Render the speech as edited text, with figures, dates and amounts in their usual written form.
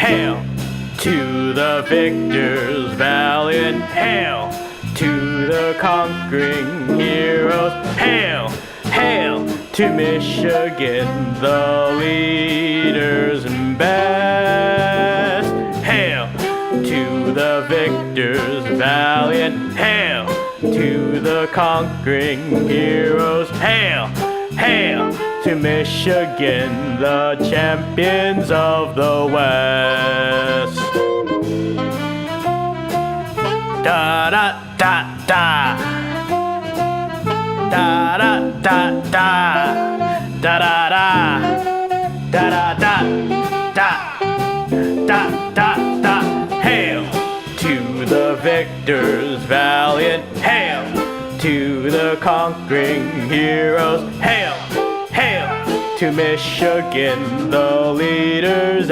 Hail to the victors valiant. Hail to the conquering heroes. Hail, hail to Michigan, the leaders and best. Hail to the victors valiant. Hail to the conquering heroes. Hail, hail to Michigan, the champions of the West. Da da da da, da da da da, da da da, da da da da, da da da. Hail to the victors valiant. Hail to the conquering heroes. Hail, hail to Michigan, the leaders